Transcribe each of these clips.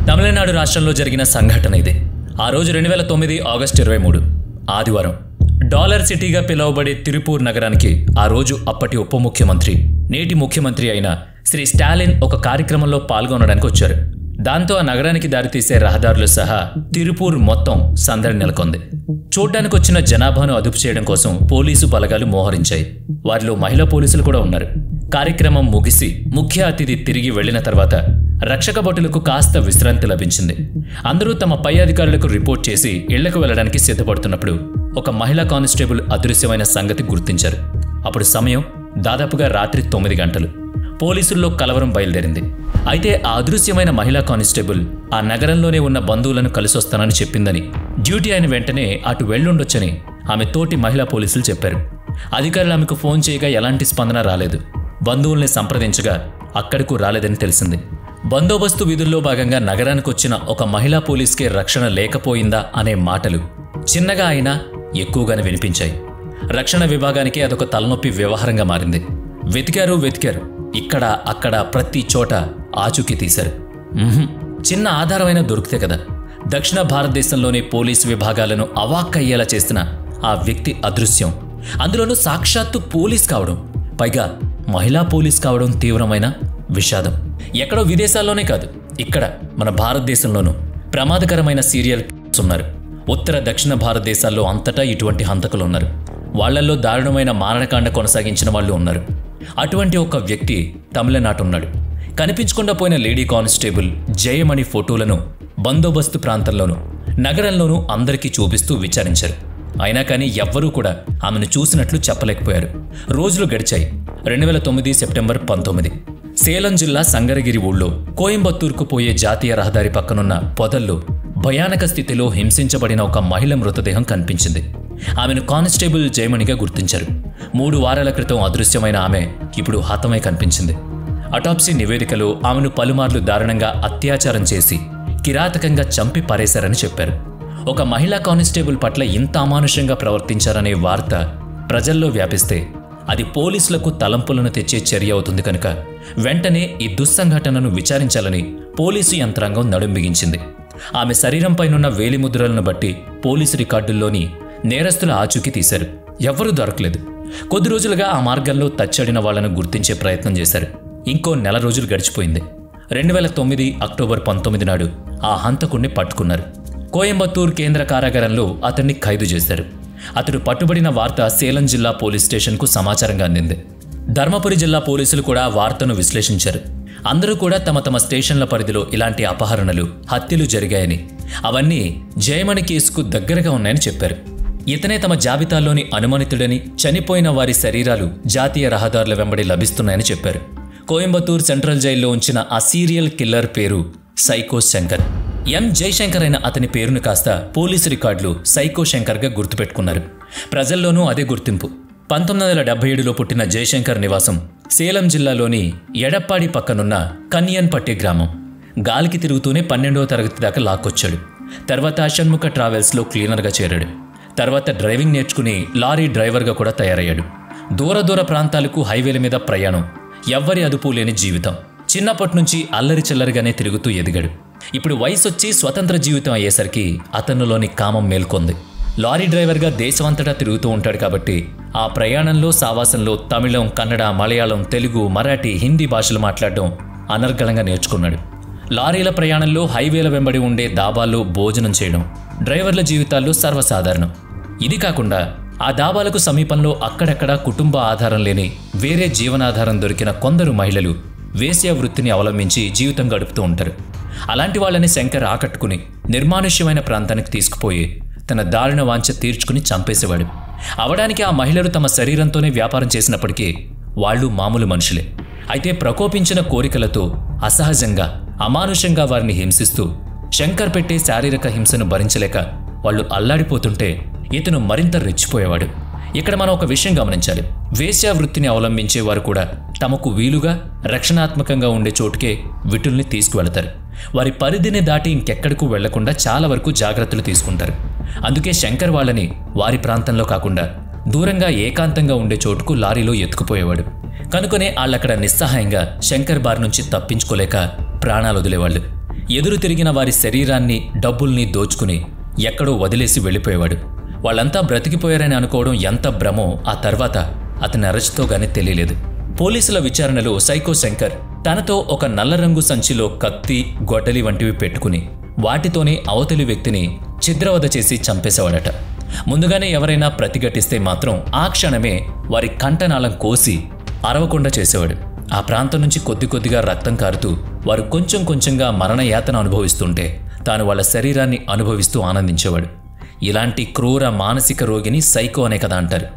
తమిళనాడు రాష్ట్రంలో జరిగిన సంఘటన ఇది. ఆ రోజు 2009 ఆగస్టు 23 ఆదివారం. డాలర్ సిటీగా పిలువబడే తిరుపూర్ నగరానికి ఆ రోజు అప్పటి ఉప ముఖ్యమంత్రి, నేటి ముఖ్యమంత్రి అయిన శ్రీ స్టాలిన్ ఒక కార్యక్రమంలో పాల్గొనడానికి వచ్చారు. దాంతో ఆ నగరానికి దారితీసే రహదారులు సహా తిరుపూర్ మొత్తం సందడి నెలకొంది. చూడ్డానికి వచ్చిన జనాభాను అదుపు చేయడం కోసం పోలీసు బలగాలు మోహరించాయి. వారిలో మహిళా పోలీసులు కూడా ఉన్నారు. కార్యక్రమం ముగిసి ముఖ్య అతిథి తిరిగి వెళ్లిన తర్వాత రక్షక భటులకు కాస్త విశ్రాంతి లభించింది. అందరూ తమ పై అధికారులకు రిపోర్ట్ చేసి ఇళ్లకు వెళ్లడానికి సిద్ధపడుతున్నప్పుడు ఒక మహిళా కానిస్టేబుల్ అదృశ్యమైన సంగతి గుర్తించారు. అప్పుడు సమయం దాదాపుగా రాత్రి 9 గంటలు. పోలీసుల్లో కలవరం బయలుదేరింది. అయితే ఆ అదృశ్యమైన మహిళా కానిస్టేబుల్ ఆ నగరంలోనే ఉన్న బంధువులను కలిసొస్తానని చెప్పిందని, డ్యూటీ అయిన వెంటనే అటు వెళ్లుండొచ్చని ఆమె తోటి మహిళా పోలీసులు చెప్పారు. అధికారులు ఆమెకు ఫోన్ చేయగా ఎలాంటి స్పందన రాలేదు. బంధువుల్ని సంప్రదించగా అక్కడకు రాలేదని తెలిసింది. బందోబస్తు విధుల్లో భాగంగా నగరానికి వచ్చిన ఒక మహిళా పోలీస్కే రక్షణ లేకపోయిందా అనే మాటలు చిన్నగా అయినా ఎక్కువగానే వినిపించాయి. రక్షణ విభాగానికి అదొక తలనొప్పి వ్యవహారంగా మారింది. వెతికారు, ఇక్కడ అక్కడ ప్రతి చోట ఆచూకీ తీశారు. చిన్న ఆధారమైన దొరికితే కదా. దక్షిణ భారతదేశంలోని పోలీసు విభాగాలను అవాక్కయ్యేలా చేసిన ఆ వ్యక్తి అదృశ్యం, అందులోనూ సాక్షాత్తు పోలీస్ కావడం, పైగా మహిళా పోలీస్ కావడం తీవ్రమైన విషాదం. ఎక్కడో విదేశాల్లోనే కాదు, ఇక్కడ మన భారతదేశంలోనూ ప్రమాదకరమైన సీరియల్ ఉన్నారు. ఉత్తర దక్షిణ భారతదేశాల్లో అంతటా ఇటువంటి హంతకులు ఉన్నారు. వాళ్లల్లో దారుణమైన మారణకాండ కొనసాగించిన వాళ్ళు ఉన్నారు. అటువంటి ఒక వ్యక్తి తమిళనాడు ఉన్నాడు. కనిపించకుండా పోయిన లేడీ కానిస్టేబుల్ జయమణి ఫోటోలను బందోబస్తు ప్రాంతంలోనూ నగరంలోనూ అందరికీ చూపిస్తూ విచారించారు. అయినా కానీ ఎవ్వరూ కూడా ఆమెను చూసినట్లు చెప్పలేకపోయారు. రోజులు గడిచాయి. 2009 సెప్టెంబర్ 19 సేలం జిల్లా సంగరగిరి ఊళ్ళో కోయంబత్తూర్కు పోయే జాతీయ రహదారి పక్కనున్న పొదల్లో భయానక స్థితిలో హింసించబడిన ఒక మహిళ మృతదేహం కనిపించింది. ఆమెను కానిస్టేబుల్ జయమణిగా గుర్తించారు. 3 వారాల క్రితం అదృశ్యమైన ఆమె ఇప్పుడు హతమై కనిపించింది. అటాప్సీ నివేదికలో ఆమెను పలుమార్లు దారుణంగా అత్యాచారం చేసి కిరాతకంగా చంపి పారేశారని చెప్పారు. ఒక మహిళా కానిస్టేబుల్ పట్ల ఇంత అమానుషంగా ప్రవర్తించారనే వార్త ప్రజల్లో వ్యాపిస్తే అది పోలీసులకు తలంపులను తెచ్చే చర్య అవుతుంది కనుక వెంటనే ఈ దుస్సంఘటనను విచారించాలని పోలీసు యంత్రాంగం నడుం బిగించింది. ఆమె శరీరంపైనున్న వేలిముద్రలను బట్టి పోలీసు రికార్డుల్లోని నేరస్తుల ఆచూకీ తీశారు. ఎవ్వరూ దొరకలేదు. కొద్ది రోజులుగా ఆ మార్గంలో తచ్చడిన వాళ్లను గుర్తించే ప్రయత్నం చేశారు. ఇంకో నెల రోజులు గడిచిపోయింది. 2009 అక్టోబర్ 19 నాడు ఆ హంతకుణ్ణి పట్టుకున్నారు. కోయంబత్తూర్ కేంద్ర కారాగారంలో అతన్ని ఖైదు చేశారు. అతడు పట్టుబడిన వార్త సేలం జిల్లా పోలీస్ స్టేషన్కు సమాచారంగా అందింది. ధర్మపురి జిల్లా పోలీసులు కూడా వార్తను విశ్లేషించారు. అందరూ కూడా తమ తమ స్టేషన్ల పరిధిలో ఇలాంటి అపహరణలు, హత్యలు జరిగాయని, అవన్నీ జయమణి కేసుకు దగ్గరగా ఉన్నాయని చెప్పారు. ఇతనే తమ జాబితాలోని అనుమానితుడని, చనిపోయిన వారి శరీరాలు జాతీయ రహదారుల వెంబడి లభిస్తున్నాయని చెప్పారు. కోయంబత్తూర్ సెంట్రల్ జైల్లో ఉంచిన ఆ సీరియల్ కిల్లర్ పేరు సైకో శంకర్. ఎం జయశంకర్ అయిన అతని పేరును కాస్త పోలీసు రికార్డులు సైకో శంకర్గా గుర్తుపెట్టుకున్నారు. ప్రజల్లోనూ అదే గుర్తింపు. 1977లో పుట్టిన జయశంకర్ నివాసం సేలం జిల్లాలోని ఎడప్పాడి పక్కనున్న కన్యన్పట్టి గ్రామం. గాలికి తిరుగుతూనే 12వ తరగతి దాకా లాక్కొచ్చాడు. తర్వాత షణ్ముఖ ట్రావెల్స్లో క్లీనర్గా చేరాడు. తర్వాత డ్రైవింగ్ నేర్చుకుని లారీ డ్రైవర్గా కూడా తయారయ్యాడు. దూర ప్రాంతాలకు హైవేల మీద ప్రయాణం, ఎవ్వరి అదుపు లేని జీవితం. చిన్నప్పటి నుంచి అల్లరి చిల్లరిగానే తిరుగుతూ ఎదిగాడు. ఇప్పుడు వయసొచ్చి స్వతంత్ర జీవితం అయ్యేసరికి అతనిలోని కామం మేల్కొంది. లారీ డ్రైవర్గా దేశమంతటా తిరుగుతూ ఉంటాడు కాబట్టి ఆ ప్రయాణంలో సావాసంలో తమిళం, కన్నడ, మలయాళం, తెలుగు, మరాఠీ, హిందీ భాషలు మాట్లాడడం అనర్గళంగా నేర్చుకున్నాడు. లారీల ప్రయాణంలో హైవేల వెంబడి ఉండే దాబాల్లో భోజనం చేయడం డ్రైవర్ల జీవితాల్లో సర్వసాధారణం. ఇది కాకుండా ఆ దాబాలకు సమీపంలో అక్కడక్కడ కుటుంబ ఆధారం లేని వేరే జీవనాధారం దొరికిన కొందరు మహిళలు వేశ్య వృత్తిని అవలంబించి జీవితం గడుపుతూ ఉంటారు. అలాంటి వాళ్ళని శంకర్ ఆకట్టుకుని నిర్మానుష్యమైన ప్రాంతానికి తీసుకుపోయి తన దారుణ వాంఛ తీర్చుకుని చంపేసేవాడు. అవడానికి ఆ మహిళలు తమ శరీరంతోనే వ్యాపారం చేసినప్పటికీ వాళ్ళు మామూలు మనుషులే. అయితే ప్రకోపించిన కోరికలతో అసహజంగా, అమానుషంగా వారిని హింసిస్తూ శంకర్ పెట్టే శారీరక హింసను భరించలేక వాళ్ళు అల్లాడిపోతుంటే ఇతను మరింత రెచ్చిపోయేవాడు. ఇక్కడ మనం ఒక విషయం గమనించాలి. వేశ్యా వృత్తిని అవలంబించే వారు కూడా తమకు వీలుగా రక్షణాత్మకంగా ఉండే చోటుకే విటుల్ని తీసుకువెళతారు. వారి పరిధిని దాటి ఇంకెక్కడికి వెళ్లకుండా చాలా వరకు జాగ్రత్తలు తీసుకుంటారు. అందుకే శంకర్ వాళ్ళని వారి ప్రాంతంలో కాకుండా దూరంగా ఏకాంతంగా ఉండే చోటుకు లారీలో ఎత్తుకుపోయేవాడు. కనుకనే వాళ్ళక్కడ నిస్సహాయంగా శంకర్ బారి నుంచి తప్పించుకోలేక ప్రాణాలు వదిలేవాళ్ళు. ఎదురు తిరిగిన వారి శరీరాన్ని, డబ్బుల్ని దోచుకుని ఎక్కడో వదిలేసి వెళ్ళిపోయేవాడు. వాళ్ళంతా బ్రతికిపోయారని అనుకోవడం ఎంత భ్రమో ఆ తర్వాత అతని అరెస్ట్తో గానీ తెలియలేదు. పోలీసుల విచారణలో సైకో శంకర్ తనతో ఒక నల్ల రంగు సంచిలో కత్తి, గొడ్డలి వంటివి పెట్టుకుని వాటితోనే అవతలి వ్యక్తిని చిద్రవద చేసి చంపేసేవాడట. ముందుగానే ఎవరైనా ప్రతిఘటిస్తే మాత్రం ఆ క్షణమే వారి కంఠనాళం కోసి అరవకుండా చేసేవాడు. ఆ ప్రాంతం నుంచి కొద్ది కొద్దిగా రక్తం కారుతూ వారు కొంచెం కొంచెంగా మరణయాతన అనుభవిస్తుంటే తాను వాళ్ళ శరీరాన్ని అనుభవిస్తూ ఆనందించేవాడు. ఇలాంటి క్రూర మానసిక రోగిని సైకో అనే కదా అంటారు.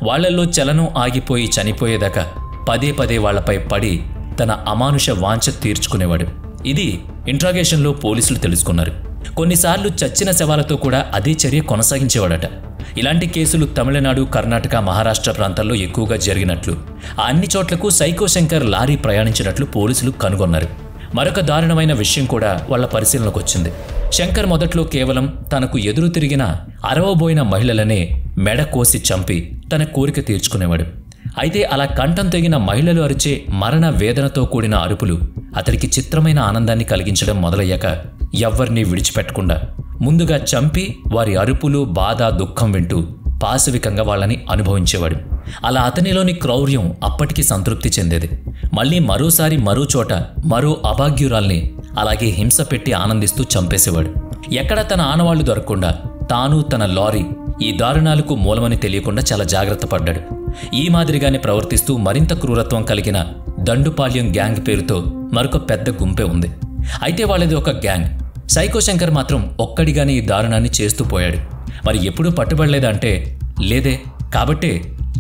వాళ్లల్లో చలనం ఆగిపోయి చనిపోయేదాకా పదే పదే వాళ్లపై పడి తన అమానుష వాంఛ తీర్చుకునేవాడు. ఇది ఇంట్రాగేషన్లో పోలీసులు తెలుసుకున్నారు. కొన్నిసార్లు చచ్చిన శవాలతో కూడా అదే చర్య కొనసాగించేవాడట. ఇలాంటి కేసులు తమిళనాడు, కర్ణాటక, మహారాష్ట్ర ప్రాంతాల్లో ఎక్కువగా జరిగినట్లు, ఆ అన్ని చోట్లకు సైకో శంకర్ లారీ ప్రయాణించినట్లు పోలీసులు కనుగొన్నారు. మరొక దారుణమైన విషయం కూడా వాళ్ల పరిశీలనకు వచ్చింది. శంకర్ మొదట్లో కేవలం తనకు ఎదురు తిరిగిన అరవబోయిన మహిళలనే మెడ కోసి చంపి తన కోరిక తీర్చుకునేవాడు. అయితే అలా కంఠం తెగిన మహిళలు అరిచే మరణ వేదనతో కూడిన అరుపులు అతడికి చిత్రమైన ఆనందాన్ని కలిగించడం మొదలయ్యాక ఎవ్వరినీ విడిచిపెట్టకుండా ముందుగా చంపి వారి అరుపులు, బాధ, దుఃఖం వింటూ పాశవికంగా వాళ్ళని అనుభవించేవాడు. అలా అతనిలోని క్రౌర్యం అప్పటికి సంతృప్తి చెందేది. మళ్ళీ మరోసారి మరో చోట మరో అభాగ్యురాల్ని అలాగే హింస పెట్టి ఆనందిస్తూ చంపేసేవాడు. ఎక్కడ తన ఆనవాళ్లు దొరకకుండా తాను, తన లారీ ఈ దారుణాలకు మూలమని తెలియకుండా చాలా జాగ్రత్త పడ్డాడు. ఈ మాదిరిగానే ప్రవర్తిస్తూ మరింత క్రూరత్వం కలిగిన దండుపాళ్యం గ్యాంగ్ పేరుతో మరొక పెద్ద గుంపే ఉంది. అయితే వాళ్ళది ఒక గ్యాంగ్. సైకో శంకర్ మాత్రం ఒక్కడిగానే ఈ దారుణాన్ని చేస్తూ పోయాడు. మరి ఎప్పుడూ పట్టుబడలేదంటే లేదే. కాబట్టే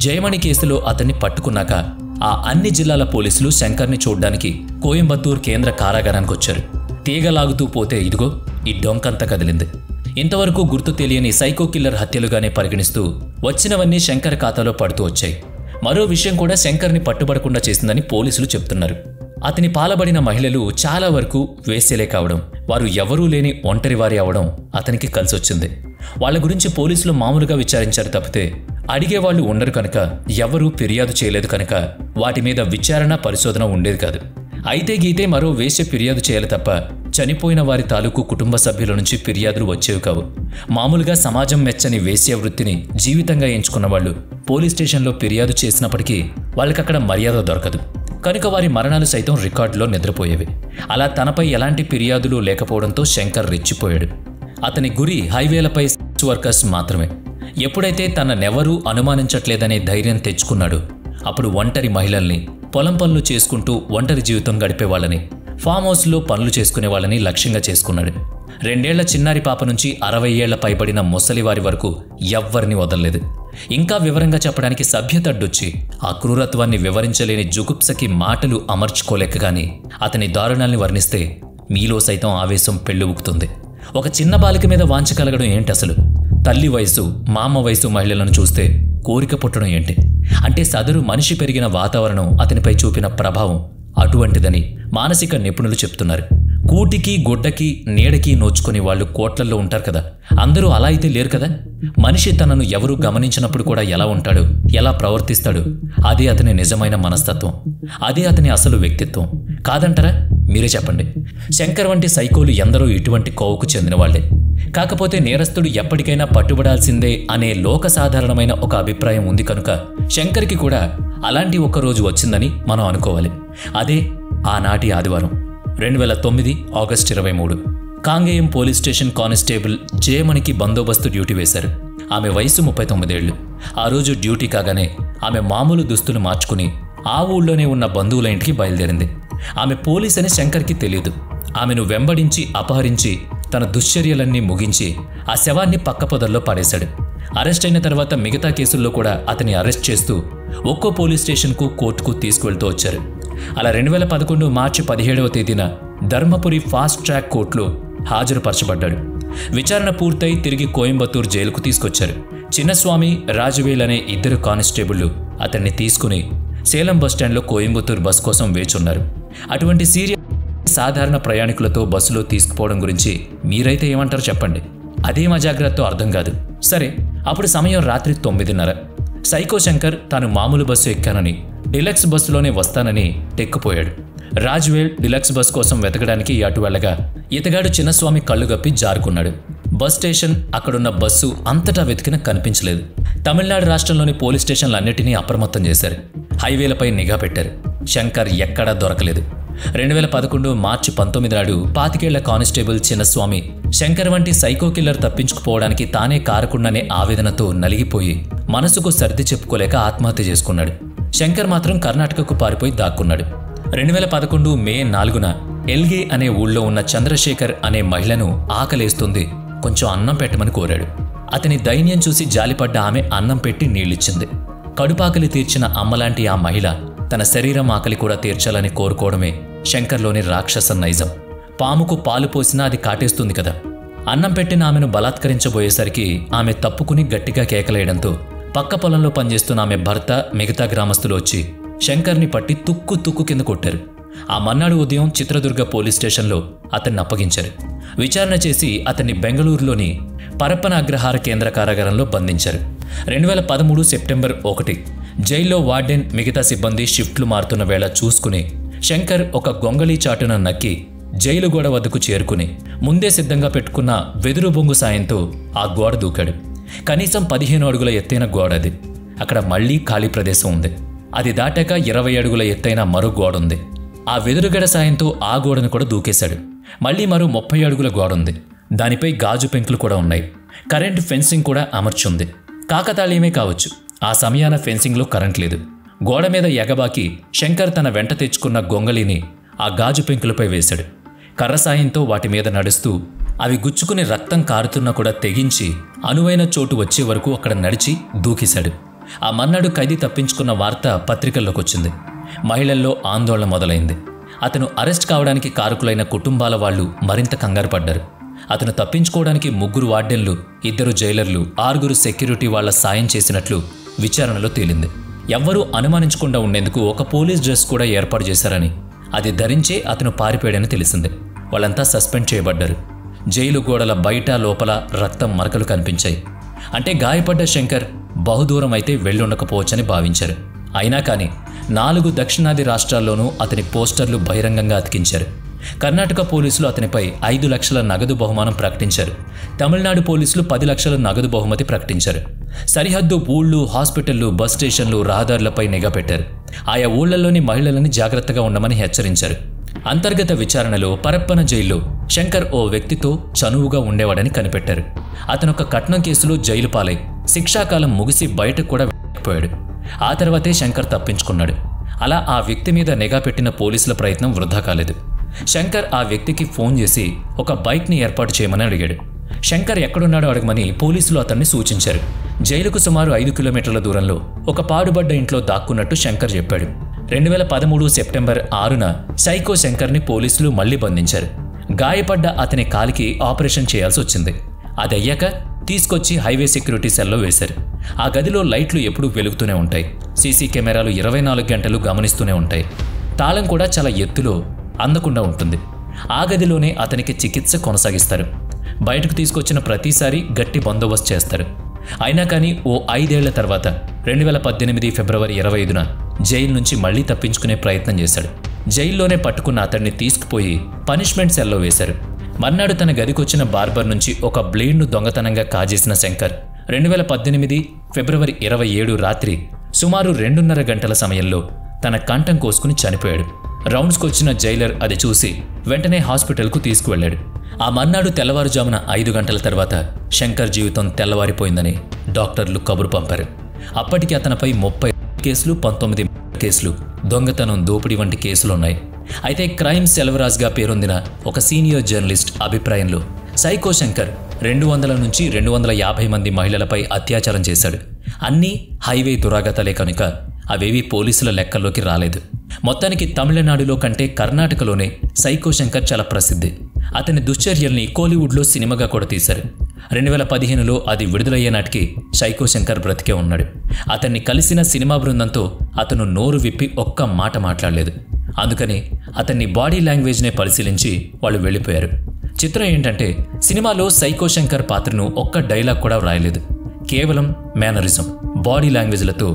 జయమణి కేసులో అతన్ని పట్టుకున్నాక ఆ అన్ని జిల్లాల పోలీసులు శంకర్ని చూడ్డానికి కోయంబత్తూర్ కేంద్ర కారాగారానికి వచ్చారు. తీగలాగుతూ పోతే ఇదిగో ఈ డొంకంతా కదిలింది. ఇంతవరకు గుర్తు తెలియని సైకో కిల్లర్ హత్యలుగానే పరిగణిస్తూ వచ్చినవన్నీ శంకర్ ఖాతాలో పడుతూ వచ్చాయి. మరో విషయం కూడా శంకర్ని పట్టుబడకుండా చేసిందని పోలీసులు చెప్తున్నారు. అతని పాలబడిన మహిళలు చాలా వరకు వేశ్యలే కావడం, వారు ఎవరూ లేని ఒంటరివారి అవడం అతనికి కలిసొచ్చింది. వాళ్ళ గురించి పోలీసులు మామూలుగా విచారించారు తప్పితే అడిగేవాళ్లు ఉండరు కనుక, ఎవరూ ఫిర్యాదు చేయలేదు కనుక వాటి మీద విచారణ, పరిశోధన ఉండేది కాదు. అయితే గీతే మరో వేశ్య ఫిర్యాదు చేయాలి తప్ప చనిపోయిన వారి తాలూకు కుటుంబ సభ్యుల నుంచి ఫిర్యాదులు వచ్చేవి కావు. మామూలుగా సమాజం మెచ్చని వేశ్య వృత్తిని జీవితంగా ఎంచుకున్న వాళ్ళు పోలీస్ స్టేషన్లో ఫిర్యాదు చేసినప్పటికీ వాళ్ళకక్కడ మర్యాద దొరకదు కనుక వారి మరణాలు సైతం రికార్డులో నిద్రపోయేవి. అలా తనపై ఎలాంటి ఫిర్యాదులు లేకపోవడంతో శంకర్ రెచ్చిపోయాడు. అతని గురి హైవేలపై వర్కర్స్ మాత్రమే. ఎప్పుడైతే తననెవరూ అనుమానించట్లేదనే ధైర్యం తెచ్చుకున్నాడు అప్పుడు ఒంటరి మహిళల్ని, పొలం పనులు చేసుకుంటూ ఒంటరి జీవితం గడిపేవాళ్ళని, ఫామ్ హౌస్లో పనులు చేసుకునే వాళ్ళని లక్ష్యంగా చేసుకున్నాడు. 2 ఏళ్ల చిన్నారి పాప నుంచి 60 ఏళ్ల పైబడిన ముసలివారి వరకు ఎవ్వరిని వదలలేదు. ఇంకా వివరంగా చెప్పడానికి సభ్యతడ్డొచ్చి ఆ క్రూరత్వాన్ని వివరించలేని జుగుప్సకి మాటలు అమర్చుకోలేకగాని అతని దారుణాల్ని వర్ణిస్తే మీలో సైతం ఆవేశం పెళ్ళుబుకుతుంది. ఒక చిన్న బాలిక మీద వాంఛ కలగడం ఏంటి అసలు? తల్లి వయసు, మామ వయసు మహిళలను చూస్తే కోరిక పుట్టడం ఏంటి? అంటే సదరు మనిషి పెరిగిన వాతావరణం అతనిపై చూపిన ప్రభావం అటువంటిదని మానసిక నిపుణులు చెప్తున్నారు. కూటికి, గుడ్డకి, నీడకి నోచుకుని వాళ్ళు కోట్లల్లో ఉంటారు కదా. అందరూ అలా అయితే లేరు కదా. మనిషి తనను ఎవరూ గమనించినప్పుడు కూడా ఎలా ఉంటాడు, ఎలా ప్రవర్తిస్తాడు, అదే అతని నిజమైన మనస్తత్వం, అదే అతని అసలు వ్యక్తిత్వం కాదంటారా? మీరే చెప్పండి. శంకర్ వంటి సైకోలు ఎందరో ఇటువంటి కోవకు చెందిన వాళ్లే. కాకపోతే నేరస్తుడు ఎప్పటికైనా పట్టుబడాల్సిందే అనే లోక సాధారణమైన ఒక అభిప్రాయం ఉంది కనుక శంకర్కి కూడా అలాంటి ఒక రోజు వచ్చిందని మనం అనుకోవాలి. అదే ఆనాటి ఆదివారం 2009 ఆగస్టు 23 కాంగేయం పోలీస్ స్టేషన్ కానిస్టేబుల్ జయమణికి బందోబస్తు డ్యూటీ వేశారు. ఆమె వయసు 39 ఏళ్లు. ఆ రోజు డ్యూటీ కాగానే ఆమె మామూలు దుస్తులు మార్చుకుని ఆ ఊళ్ళోనే ఉన్న బంధువుల ఇంటికి బయలుదేరింది. ఆమె పోలీస్ అని శంకర్కి తెలియదు. ఆమెను వెంబడించి అపహరించి తన దుశ్చర్యలన్నీ ముగించి ఆ శవాన్ని పక్కపొదల్లో పడేశాడు. అరెస్ట్ అయిన తర్వాత మిగతా కేసుల్లో కూడా అతని అరెస్ట్ చేస్తూ ఒక్కో పోలీస్ స్టేషన్కు, కోర్టుకు తీసుకువెళ్తూ వచ్చారు. అలా 2011 మార్చి 17వ తేదీన ధర్మపురి ఫాస్ట్ ట్రాక్ కోర్టులో హాజరుపరచబడ్డాడు. విచారణ పూర్తయి తిరిగి కోయంబత్తూర్ జైలుకు తీసుకొచ్చారు. చిన్నస్వామి, రాజవేల్ అనే 2 కానిస్టేబుళ్లు అతన్ని తీసుకుని సేలం బస్టాండ్లో కోయంబత్తూర్ బస్ కోసం వేచున్నారు. అటువంటి సాధారణ ప్రయాణికులతో బస్సులో తీసుకుపోవడం గురించి మీరైతే ఏమంటారు చెప్పండి? అదేం అజాగ్రత్తతో అర్థం కాదు. సరే, అప్పుడు సమయం రాత్రి 9:30. సైకో శంకర్ తాను మామూలు బస్సు ఎక్కానని, డిలక్స్ బస్సులోనే వస్తానని టెక్కుపోయాడు. రాజ్వేల్ డిలక్స్ బస్ కోసం వెతకడానికి అటు వెళ్ళగా ఇతగాడు చిన్నస్వామి కళ్ళు గప్పి జారుకున్నాడు. బస్ స్టేషన్, అక్కడున్న బస్సు అంతటా వెతికినా కనిపించలేదు. తమిళనాడు రాష్ట్రంలోని పోలీస్ స్టేషన్లన్నిటినీ అప్రమత్తం చేశారు. హైవేలపై నిఘా పెట్టారు. శంకర్ ఎక్కడా దొరకలేదు. 2011 మార్చి 19 నాడు 25 ఏళ్ల కానిస్టేబుల్ చిన్నస్వామి శంకర్ వంటి సైకో కిల్లర్ తప్పించుకుపోవడానికి తానే కారకుండానే ఆవేదనతో నలిగిపోయి మనసుకు సర్ది చెప్పుకోలేక ఆత్మహత్య చేసుకున్నాడు. శంకర్ మాత్రం కర్ణాటకకు పారిపోయి దాక్కున్నాడు. 2011 మే 4న ఎల్గే అనే ఊళ్ళో ఉన్న చంద్రశేఖర్ అనే మహిళను ఆకలేస్తుంది, కొంచెం అన్నం పెట్టమని కోరాడు. అతని దైన్యం చూసి జాలిపడ్డ ఆమె అన్నం పెట్టి నీళ్ళిచ్చింది. కడుపాకలి తీర్చిన అమ్మలాంటి ఆ మహిళ తన శరీరం ఆకలి కూడా తీర్చాలని కోరుకోవడమే శంకర్లోని రాక్షస నైజం. పాముకు పాలు పోసినా అది కాటేస్తుంది కదా. అన్నం పెట్టిన ఆమెను బలాత్కరించబోయేసరికి ఆమె తప్పుకుని గట్టిగా కేకలేయడంతో పక్క పొలంలో పనిచేస్తున్న ఆమె భర్త, మిగతా గ్రామస్తులు వచ్చి శంకర్ని పట్టి తుక్కు కింద కొట్టారు. ఆ మన్నాడు ఉదయం చిత్రదుర్గ పోలీస్ స్టేషన్లో అతన్ని అప్పగించారు. విచారణ చేసి అతన్ని బెంగళూరులోని పరప్పన అగ్రహార కేంద్ర కారాగారంలో బంధించారు. 2013 సెప్టెంబర్ 1 జైల్లో వార్డెన్, మిగతా సిబ్బంది షిఫ్ట్లు మారుతున్న వేళ చూసుకుని శంకర్ ఒక గొంగళీ చాటున నక్కి జైలు గోడ వద్దకు చేరుకుని ముందే సిద్ధంగా పెట్టుకున్న వెదురు బొంగు సాయంతో ఆ గోడ దూకాడు. కనీసం 15 అడుగుల ఎత్తైన గోడ అది. అక్కడ మళ్లీ ఖాళీ ప్రదేశం ఉంది. అది దాటాక 20 అడుగుల ఎత్తైన మరో గోడుంది. ఆ వెదురుగడ సాయంతో ఆ గోడను కూడా దూకేశాడు. మళ్లీ మరో 30 అడుగుల గోడుంది. దానిపై గాజు పెంకులు కూడా ఉన్నాయి. కరెంటు ఫెన్సింగ్ కూడా అమర్చుంది. కాకతాళీయమే కావచ్చు, ఆ సమయాన ఫెన్సింగ్లో కరెంట్ లేదు. గోడ మీద ఎగబాకి శంకర్ తన వెంట తెచ్చుకున్న గొంగళిని ఆ గాజు పెంకులపై వేశాడు. కర్ర సాయంతో వాటి మీద నడుస్తూ అవి గుచ్చుకుని రక్తం కారుతున్నా కూడా తెగించి అనువైన చోటు వచ్చే వరకు అక్కడ నడిచి దూకేశాడు. ఆ మన్నాడు ఖైదీ తప్పించుకున్న వార్త పత్రికల్లోకొచ్చింది. మహిళల్లో ఆందోళన మొదలైంది. అతను అరెస్ట్ కావడానికి కారకులైన కుటుంబాల వాళ్లు మరింత కంగారు పడ్డారు. అతను తప్పించుకోవడానికి 3 వార్డెన్లు, 2 జైలర్లు, 6 సెక్యూరిటీ వాళ్ల సాయం చేసినట్లు విచారణలో తేలింది. ఎవ్వరూ అనుమానించకుండా ఉండేందుకు ఒక పోలీస్ డ్రెస్ కూడా ఏర్పాటు చేశారని, అది ధరించే అతను పారిపోయాడని తెలిసింది. వాళ్ళంతా సస్పెండ్ చేయబడ్డారు. జైలు గోడల బయట లోపల రక్తం మరకలు కనిపించాయి. అంటే గాయపడ్డ శంకర్ బహుదూరం అయితే వెళ్ళుండకపోవచ్చని భావించారు. అయినా కానీ 4 దక్షిణాది రాష్ట్రాల్లోనూ అతని పోస్టర్లు బహిరంగంగా అతికించారు. కర్ణాటక పోలీసులు అతనిపై 5 లక్షల నగదు బహుమానం ప్రకటించారు. తమిళనాడు పోలీసులు 10 లక్షల నగదు బహుమతి ప్రకటించారు. సరిహద్దు ఊళ్ళు, హాస్పిటళ్లు, బస్ స్టేషన్లు, రహదారులపై నిఘా పెట్టారు. ఆయా ఊళ్లలోని మహిళలని జాగ్రత్తగా ఉండమని హెచ్చరించారు. అంతర్గత విచారణలో పరప్పన జైల్లో శంకర్ ఓ వ్యక్తితో చనువుగా ఉండేవాడని కనిపెట్టారు. అతనొక కట్నం కేసులో జైలు పాలై శిక్షాకాలం ముగిసి బయటకు కూడా వెళ్ళిపోయాడు. ఆ తర్వాతే శంకర్ తప్పించుకున్నాడు. అలా ఆ వ్యక్తి మీద నిఘా పెట్టిన పోలీసుల ప్రయత్నం వృధా కాలేదు. శంకర్ ఆ వ్యక్తికి ఫోన్ చేసి ఒక బైక్ని ఏర్పాటు చేయమని అడిగాడు. శంకర్ ఎక్కడున్నాడో అడగమని పోలీసులు అతన్ని సూచించారు. జైలుకు సుమారు 5 కిలోమీటర్ల దూరంలో ఒక పాడుబడ్డ ఇంట్లో దాక్కున్నట్టు శంకర్ చెప్పాడు. 2013 సెప్టెంబర్ 6న సైకో శంకర్ని పోలీసులు మళ్లీ బంధించారు. గాయపడ్డ అతని కాలికి ఆపరేషన్ చేయాల్సి వచ్చింది. అదయ్యాక తీసుకొచ్చి హైవే సెక్యూరిటీ సెల్లో వేశారు. ఆ గదిలో లైట్లు ఎప్పుడూ వెలుగుతూనే ఉంటాయి. సీసీ కెమెరాలు 24 గంటలు గమనిస్తూనే ఉంటాయి. తాళం కూడా చాలా ఎత్తులో అందకుండా ఉంటుంది. ఆ గదిలోనే అతనికి చికిత్స కొనసాగిస్తారు. బయటకు తీసుకొచ్చిన ప్రతిసారి గట్టి బందోబస్తు చేస్తారు. అయినా కానీ ఓ 5 ఏళ్ల తర్వాత 2018 ఫిబ్రవరి 25న జైలు నుంచి మళ్లీ తప్పించుకునే ప్రయత్నం చేశాడు. జైల్లోనే పట్టుకున్న అతన్ని తీసుకుపోయి పనిష్మెంట్ సెల్లో వేశారు. మర్నాడు తన గదికొచ్చిన బార్బర్ నుంచి ఒక బ్లేడ్ను దొంగతనంగా కాజేసిన శంకర్ 2018 ఫిబ్రవరి 27 రాత్రి సుమారు 2:30 గంటల సమయంలో తన కంఠం కోసుకుని చనిపోయాడు. రౌండ్స్కొచ్చిన జైలర్ అది చూసి వెంటనే హాస్పిటల్కు తీసుకువెళ్లాడు. ఆ మర్నాడు తెల్లవారుజామున 5 గంటల తర్వాత శంకర్ జీవితం తెల్లవారిపోయిందని డాక్టర్లు కబురు పంపారు. అప్పటికి అతనిపై 30 కేసులు, 19 కేసులు, దొంగతనం, దోపిడీ వంటి కేసులున్నాయి. అయితే క్రైమ్ సెల్వరాజ్గా పేరొందిన ఒక సీనియర్ జర్నలిస్ట్ అభిప్రాయంలో సైకో శంకర్ 200 నుంచి 250 మంది మహిళలపై అత్యాచారం చేశాడు. అన్నీ హైవే దురాగతాలే కనుక అవేవీ పోలీసుల లెక్కల్లోకి రాలేదు. మొత్తానికి తమిళనాడులో కంటే కర్ణాటకలోనే సైకో శంకర్ చాలా ప్రసిద్ధి. అతని దుశ్చర్యల్ని కోలీవుడ్లో సినిమాగా కూడా తీశారు. 2015లో అది విడుదలయ్యే నాటికి సైకో శంకర్ బ్రతికే ఉన్నాడు. అతన్ని కలిసిన సినిమా బృందంతో అతను నోరు విప్పి ఒక్క మాట మాట్లాడలేదు. అందుకని అతన్ని బాడీ లాంగ్వేజ్నే పరిశీలించి వాళ్ళు వెళ్ళిపోయారు. చిత్రం ఏంటంటే సినిమాలో సైకో శంకర్ పాత్రను ఒక్క డైలాగ్ కూడా వ్రాయలేదు. కేవలం మేనరిజం, బాడీ లాంగ్వేజ్లతో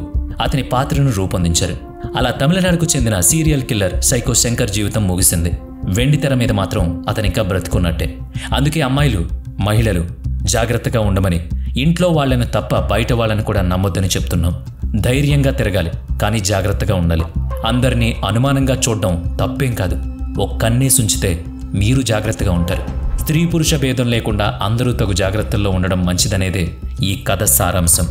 అతని పాత్రను రూపొందించారు. అలా తమిళనాడుకు చెందిన సీరియల్ కిల్లర్ సైకో శంకర్ జీవితం ముగిసింది. వెండితెర మీద మాత్రం అతనింకా బ్రతుకున్నట్టే. అందుకే అమ్మాయిలు, మహిళలు జాగ్రత్తగా ఉండమని, ఇంట్లో వాళ్ళని తప్ప బయట వాళ్ళని కూడా నమ్మొద్దని చెప్తున్నాం. ధైర్యంగా తిరగాలి, కానీ జాగ్రత్తగా ఉండాలి. అందరినీ అనుమానంగా చూడడం తప్పేం కాదు. ఒక్కన్నేసి ఉంచితే మీరు జాగ్రత్తగా ఉంటారు. స్త్రీ పురుష భేదం లేకుండా అందరూ తగు జాగ్రత్తల్లో ఉండడం మంచిదనేదే ఈ కథ సారాంశం.